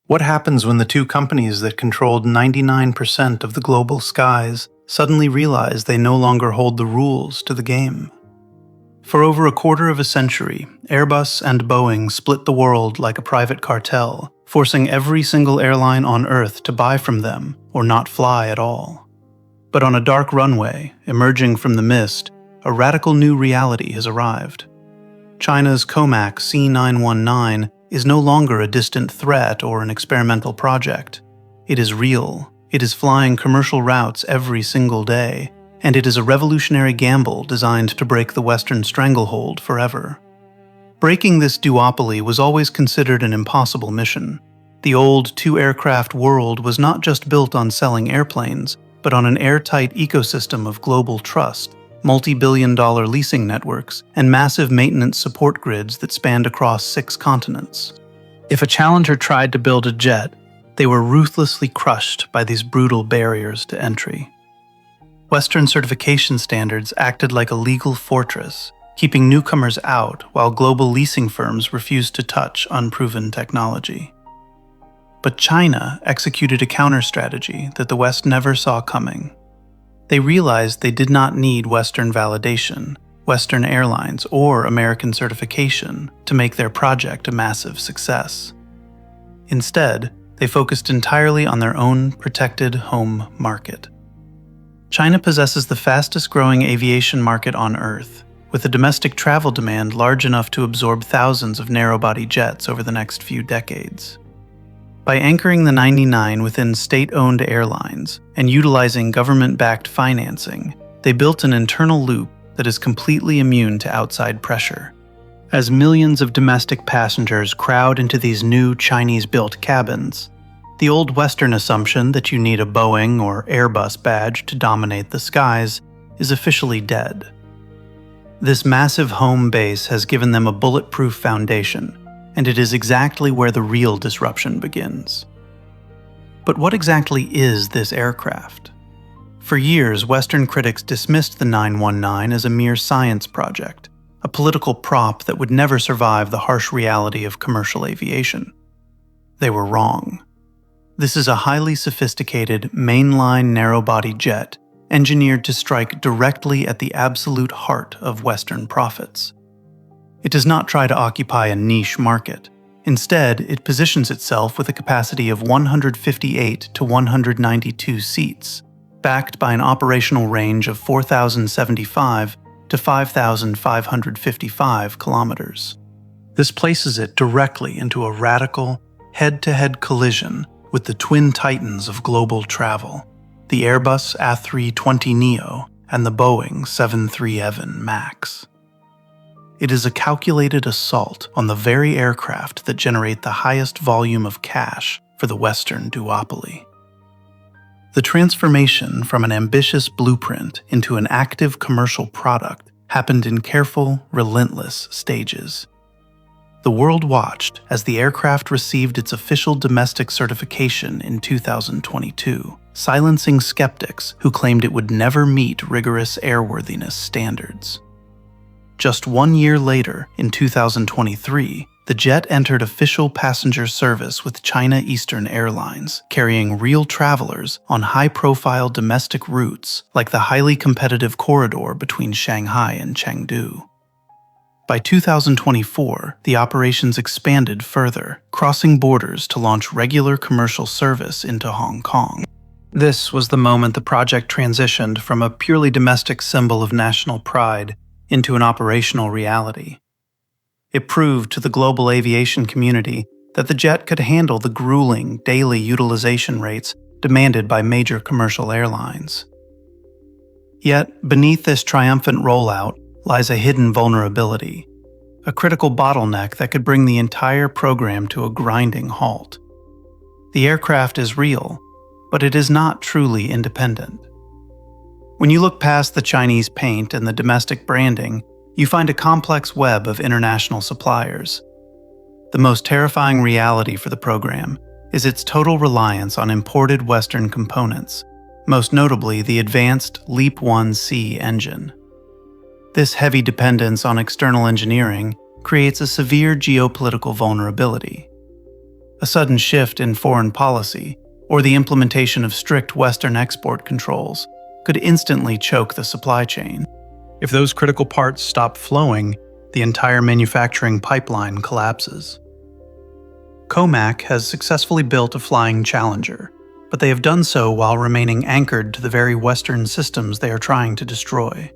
What happens when the two companies that controlled 99% of the global skies suddenly realize they no longer hold the rules to the game? For over a quarter of a century, Airbus and Boeing split the world like a private cartel, forcing every single airline on Earth to buy from them or not fly at all. But on a dark runway, emerging from the mist, a radical new reality has arrived. China's COMAC C919 is no longer a distant threat or an experimental project. It is real. It is flying commercial routes every single day, and it is a revolutionary gamble designed to break the Western stranglehold forever. Breaking this duopoly was always considered an impossible mission. The old two-aircraft world was not just built on selling airplanes, but on an airtight ecosystem of global trust, multi-billion-dollar leasing networks, and massive maintenance support grids that spanned across 6 continents. If a challenger tried to build a jet, they were ruthlessly crushed by these brutal barriers to entry. Western certification standards acted like a legal fortress, keeping newcomers out while global leasing firms refused to touch unproven technology. But China executed a counter-strategy that the West never saw coming. They realized they did not need Western validation, Western airlines, or American certification to make their project a massive success. Instead, they focused entirely on their own protected home market. China possesses the fastest-growing aviation market on Earth, with a domestic travel demand large enough to absorb thousands of narrow-body jets over the next few decades. By anchoring the 99 within state-owned airlines and utilizing government-backed financing, they built an internal loop that is completely immune to outside pressure. As millions of domestic passengers crowd into these new Chinese-built cabins, the old Western assumption that you need a Boeing or Airbus badge to dominate the skies is officially dead. This massive home base has given them a bulletproof foundation, and it is exactly where the real disruption begins. But what exactly is this aircraft? For years, Western critics dismissed the 919 as a mere science project, a political prop that would never survive the harsh reality of commercial aviation. They were wrong. This is a highly sophisticated, mainline narrow-body jet engineered to strike directly at the absolute heart of Western profits. It does not try to occupy a niche market. Instead, it positions itself with a capacity of 158 to 192 seats, backed by an operational range of 4,075 to 5,555 kilometers. This places it directly into a radical, head-to-head collision with the twin titans of global travel, the Airbus A320neo and the Boeing 737 MAX. It is a calculated assault on the very aircraft that generate the highest volume of cash for the Western duopoly. The transformation from an ambitious blueprint into an active commercial product happened in careful, relentless stages. The world watched as the aircraft received its official domestic certification in 2022, silencing skeptics who claimed it would never meet rigorous airworthiness standards. Just 1 year later, in 2023, the jet entered official passenger service with China Eastern Airlines, carrying real travelers on high-profile domestic routes like the highly competitive corridor between Shanghai and Chengdu. By 2024, the operations expanded further, crossing borders to launch regular commercial service into Hong Kong. This was the moment the project transitioned from a purely domestic symbol of national pride into an operational reality. It proved to the global aviation community that the jet could handle the grueling daily utilization rates demanded by major commercial airlines. Yet, beneath this triumphant rollout lies a hidden vulnerability, a critical bottleneck that could bring the entire program to a grinding halt. The aircraft is real, but it is not truly independent. When you look past the Chinese paint and the domestic branding, you find a complex web of international suppliers. The most terrifying reality for the program is its total reliance on imported Western components, most notably the advanced LEAP-1C engine. This heavy dependence on external engineering creates a severe geopolitical vulnerability. A sudden shift in foreign policy, or the implementation of strict Western export controls, could instantly choke the supply chain. If those critical parts stop flowing, the entire manufacturing pipeline collapses. COMAC has successfully built a flying Challenger, but they have done so while remaining anchored to the very Western systems they are trying to destroy.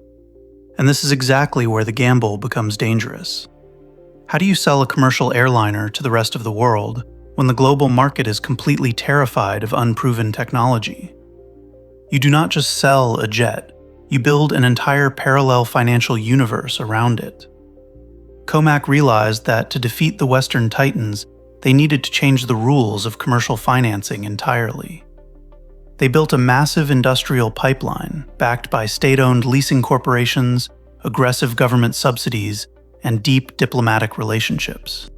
And this is exactly where the gamble becomes dangerous. How do you sell a commercial airliner to the rest of the world when the global market is completely terrified of unproven technology? You do not just sell a jet, you build an entire parallel financial universe around it. COMAC realized that to defeat the Western titans, they needed to change the rules of commercial financing entirely. They built a massive industrial pipeline backed by state-owned leasing corporations, aggressive government subsidies, and deep diplomatic relationships.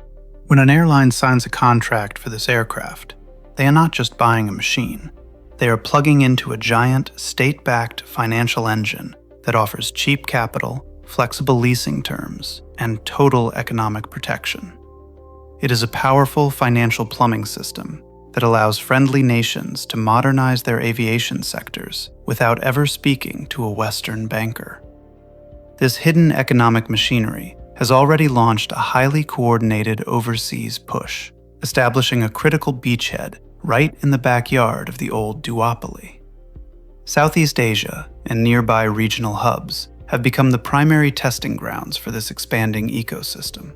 When an airline signs a contract for this aircraft, they are not just buying a machine. They are plugging into a giant, state-backed financial engine that offers cheap capital, flexible leasing terms, and total economic protection. It is a powerful financial plumbing system that allows friendly nations to modernize their aviation sectors without ever speaking to a Western banker. This hidden economic machinery has already launched a highly coordinated overseas push, establishing a critical beachhead right in the backyard of the old duopoly. Southeast Asia and nearby regional hubs have become the primary testing grounds for this expanding ecosystem.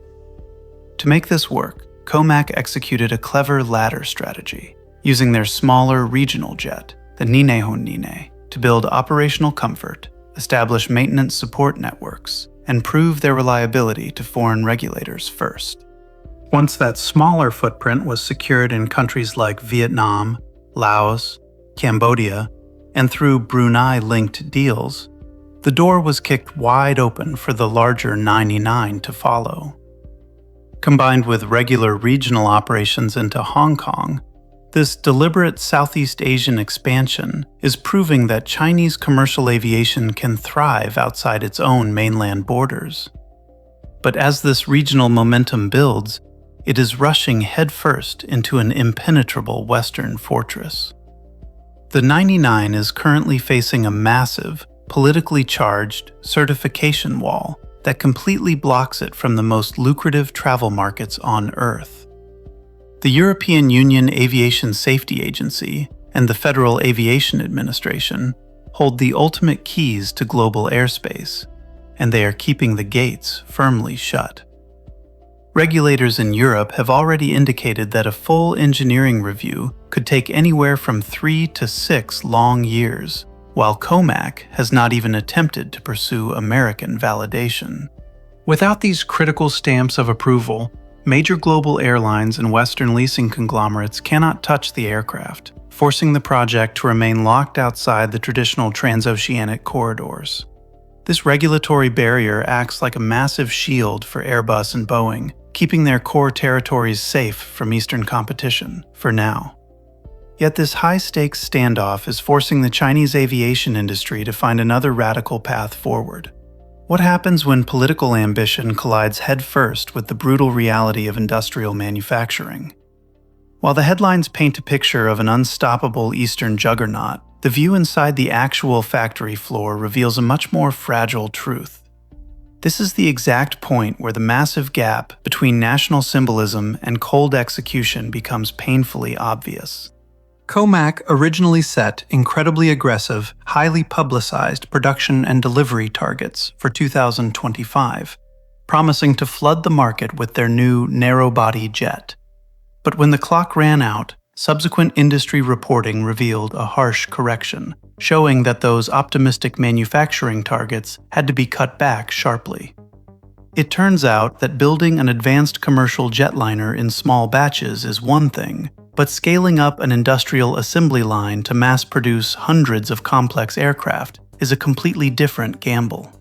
To make this work, COMAC executed a clever ladder strategy, using their smaller regional jet, the C919, to build operational comfort, establish maintenance support networks, and prove their reliability to foreign regulators first. Once that smaller footprint was secured in countries like Vietnam, Laos, Cambodia, and through Brunei-linked deals, the door was kicked wide open for the larger 99 to follow. Combined with regular regional operations into Hong Kong, this deliberate Southeast Asian expansion is proving that Chinese commercial aviation can thrive outside its own mainland borders. But as this regional momentum builds, it is rushing headfirst into an impenetrable Western fortress. The 99 is currently facing a massive, politically charged certification wall that completely blocks it from the most lucrative travel markets on Earth. The European Union Aviation Safety Agency and the Federal Aviation Administration hold the ultimate keys to global airspace, and they are keeping the gates firmly shut. Regulators in Europe have already indicated that a full engineering review could take anywhere from 3 to 6 long years, while COMAC has not even attempted to pursue American validation. Without these critical stamps of approval, major global airlines and Western leasing conglomerates cannot touch the aircraft, forcing the project to remain locked outside the traditional transoceanic corridors. This regulatory barrier acts like a massive shield for Airbus and Boeing, keeping their core territories safe from Eastern competition, for now. Yet this high-stakes standoff is forcing the Chinese aviation industry to find another radical path forward. What happens when political ambition collides headfirst with the brutal reality of industrial manufacturing? While the headlines paint a picture of an unstoppable Eastern juggernaut, the view inside the actual factory floor reveals a much more fragile truth. This is the exact point where the massive gap between national symbolism and cold execution becomes painfully obvious. COMAC originally set incredibly aggressive, highly publicized production and delivery targets for 2025, promising to flood the market with their new narrow-body jet. But when the clock ran out, subsequent industry reporting revealed a harsh correction, showing that those optimistic manufacturing targets had to be cut back sharply. It turns out that building an advanced commercial jetliner in small batches is one thing, but scaling up an industrial assembly line to mass-produce hundreds of complex aircraft is a completely different gamble.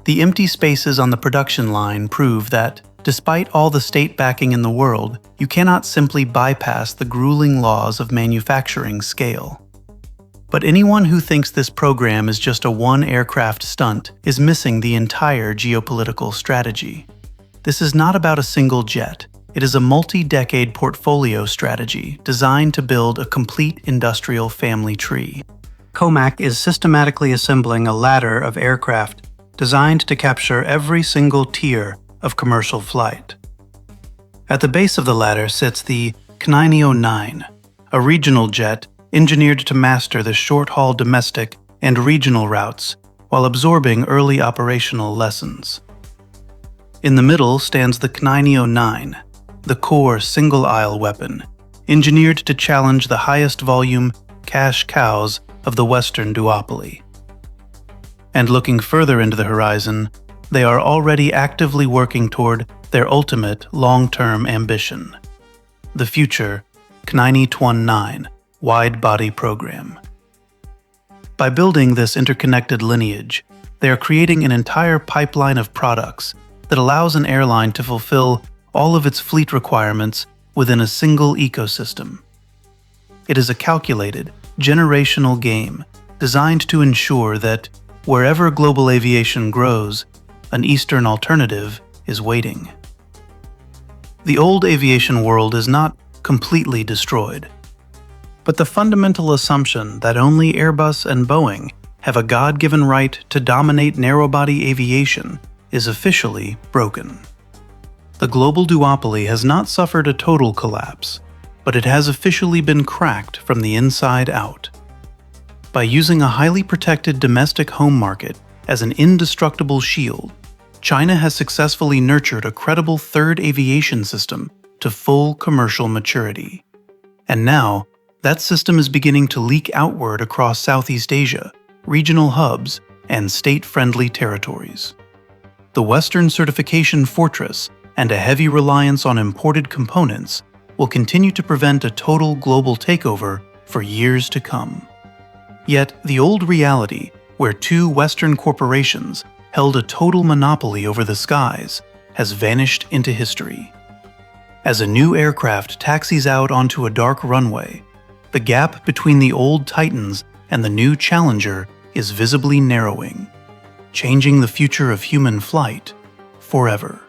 The empty spaces on the production line prove that, despite all the state backing in the world, you cannot simply bypass the grueling laws of manufacturing scale. But anyone who thinks this program is just a one-aircraft stunt is missing the entire geopolitical strategy. This is not about a single jet. It is a multi-decade portfolio strategy designed to build a complete industrial family tree. COMAC is systematically assembling a ladder of aircraft designed to capture every single tier of commercial flight. At the base of the ladder sits the C919, a regional jet engineered to master the short-haul domestic and regional routes while absorbing early operational lessons. In the middle stands the C909, the core single-aisle weapon, engineered to challenge the highest volume cash cows of the Western duopoly. And looking further into the horizon, they are already actively working toward their ultimate long-term ambition, the future C919 wide-body program. By building this interconnected lineage, they are creating an entire pipeline of products that allows an airline to fulfill all of its fleet requirements within a single ecosystem. It is a calculated, generational game designed to ensure that, wherever global aviation grows, an Eastern alternative is waiting. The old aviation world is not completely destroyed, but the fundamental assumption that only Airbus and Boeing have a God-given right to dominate narrow-body aviation is officially broken. The global duopoly has not suffered a total collapse, but it has officially been cracked from the inside out. By using a highly protected domestic home market as an indestructible shield, China has successfully nurtured a credible third aviation system to full commercial maturity. And now, that system is beginning to leak outward across Southeast Asia, regional hubs, and state-friendly territories. The Western certification fortress and a heavy reliance on imported components will continue to prevent a total global takeover for years to come. Yet, the old reality, where two Western corporations held a total monopoly over the skies, has vanished into history. As a new aircraft taxis out onto a dark runway, the gap between the old Titans and the new Challenger is visibly narrowing, changing the future of human flight forever.